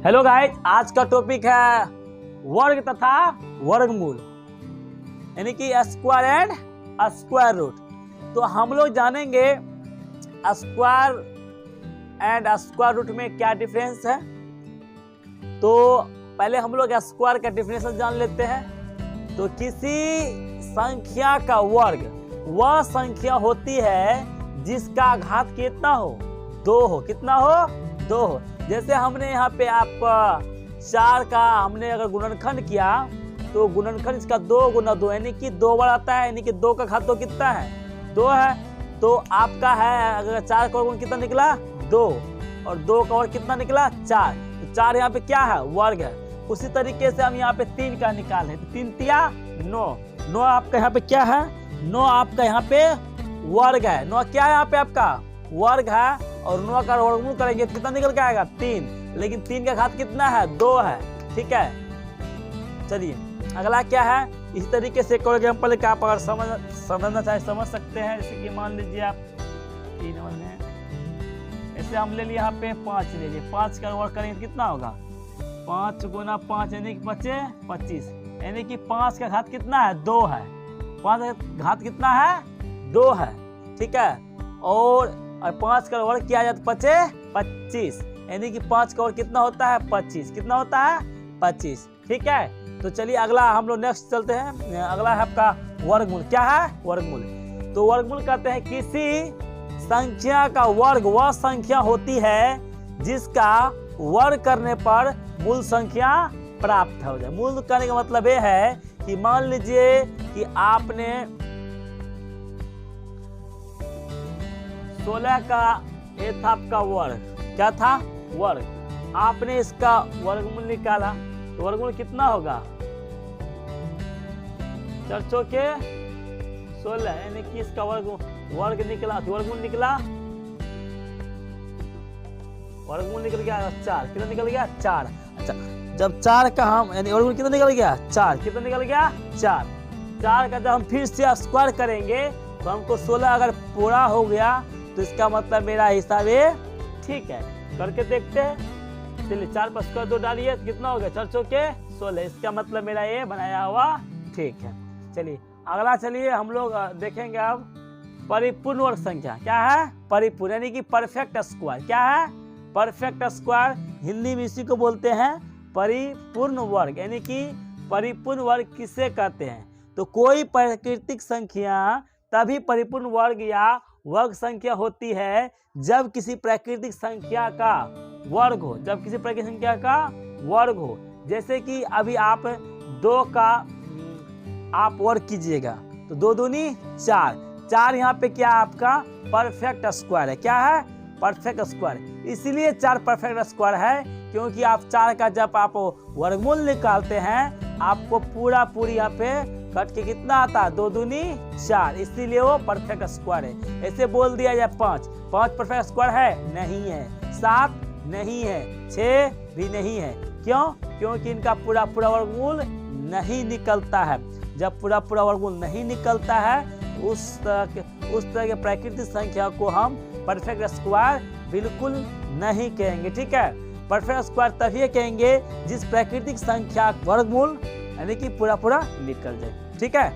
Hello guys, आज का topic है वर्ग तथा वर्गमूल, यानी कि स्क्वायर एंड स्क्वायर रूट। तो हम लोग जानेंगे स्क्वायर एंड स्क्वायर रूट में क्या डिफरेंस है। तो पहले हम लोग स्क्वायर का डिफरेंस जान लेते हैं। तो किसी संख्या का वर्ग वह संख्या होती है जिसका घात कितना हो, 2 हो। कितना हो? 2 हो। जैसे हमने यहाँ पे आपका 4 का हमने अगर गुणनखंड किया तो गुणनखंड इसका 2 गुना 2 यानी कि 2 बार आता है, यानी कि 2 का घात तो कितना है? 2 है। तो आपका है अगर 4 का वर्ग कितना निकला? 2, और 2 का वर्ग कितना निकला? 4। तो 4 यहाँ पे क्या है? वर्ग है। उसी तरीके से हम यहाँ पे 3 का निकाले तो 3 तिया 9। 9 आपका यहाँ पे क्या है? 9 आपका यहाँ पे वर्ग है। 9 क्या है यहाँ पे? आपका वर्ग है। और 9 का वर्गमूल करेंगे तो कितना निकल के आएगा? 3। लेकिन 3 का घात कितना है? 2 है। ठीक है, चलिए अगला क्या है। इसी तरीके से एक और एग्जाम्पल का आप अगर समझना चाहे समझ सकते हैं। जैसे कि मान लीजिए आप 3 में ऐसे हम ले लिए यहाँ पे 5 ले लिए। 5 का वर्ग करेंगे तो कितना होगा? 5 गुना 5 यानी कि 25, यानी कि 5 का घात कितना है? 2 है। 5 का घात कितना है? 2 है। ठीक है, और 5 का वर्ग किया जाए तो 25, यानी कि 5 का वर्ग कितना होता है? 25। कितना होता है? 25। ठीक है, तो चलिए अगला हम लोग नेक्स्ट चलते हैं। अगला है आपका वर्गमूल। क्या है? वर्गमूल। तो वर्गमूल कहते हैं किसी संख्या का वर्ग वह संख्या होती है जिसका वर्ग करने पर मूल संख्या प्राप्त हो जाए। मूल करने का मतलब यह है कि मान लीजिए कि आपने 16 का ये था आपका वर्ग। क्या था? वर्ग। आपने इसका वर्गमूल निकाला तो वर्गमूल कितना होगा? 4 चौके 16, यानी कि इसका वर्ग निकला। वर्गमूल निकला, वर्गमूल निकल गया 4। कितना निकल गया? 4। अच्छा, जब 4 का हम यानी वर्गमूल कितना निकल गया? 4। कितना निकल गया? 4। 4 का जब हम फिर से स्क्वायर करेंगे तो हमको 16 अगर पूरा हो गया तो इसका मतलब मेरा हिसाब है ठीक है। करके देखते हैं। चलिए 4 पर स्क्वायर 2 डालिए तो कितना हो गया? 4 चौके 16। इसका मतलब मेरा ये बनाया हुआ ठीक है। चलिए अगला चलिए हम लोग देखेंगे अब परिपूर्ण वर्ग संख्या। क्या है? परिपूर्ण, यानी कि परफेक्ट स्क्वायर। क्या है? Perfect square. हिंदी में इसी को बोलते हैं परिपूर्ण वर्ग, यानी कि परिपूर्ण वर्ग किसे कहते हैं? तो कोई प्राकृतिक संख्या तभी परिपूर्ण वर्ग या वर्ग संख्या होती है जब किसी प्राकृतिक संख्या का वर्ग हो। जब किसी प्राकृतिक संख्या का वर्ग हो। जैसे कि अभी आप 2 का आप वर्ग कीजिएगा तो 2 दूनी 4। 4 यहाँ पे क्या आपका परफेक्ट स्क्वायर है। क्या है? Perfect square. इसीलिए 4 परफेक्ट स्क्वायर है क्योंकि आप 4 का जब आप वर्गमूल निकालते हैं आपको पूरी यहाँ पे कट के कितना आता है? 2 दूनी 4, इसीलिए वो परफेक्ट स्क्वायर है। ऐसे बोल दिया जाए 5 परफेक्ट स्क्वायर है? नहीं है। 7 नहीं है। 6 भी नहीं है। क्यों? क्योंकि इनका पूरा वर्गमूल नहीं निकलता है। जब पूरा वर्गमूल नहीं निकलता है उस तरह के प्राकृतिक संख्या को हम परफेक्ट स्क्वायर बिल्कुल नहीं कहेंगे। ठीक है, परफेक्ट स्क्वायर तभी कहेंगे जिस प्राकृतिक संख्या वर्गमूल यानी कि पूरा निकल जाए। ठीक है।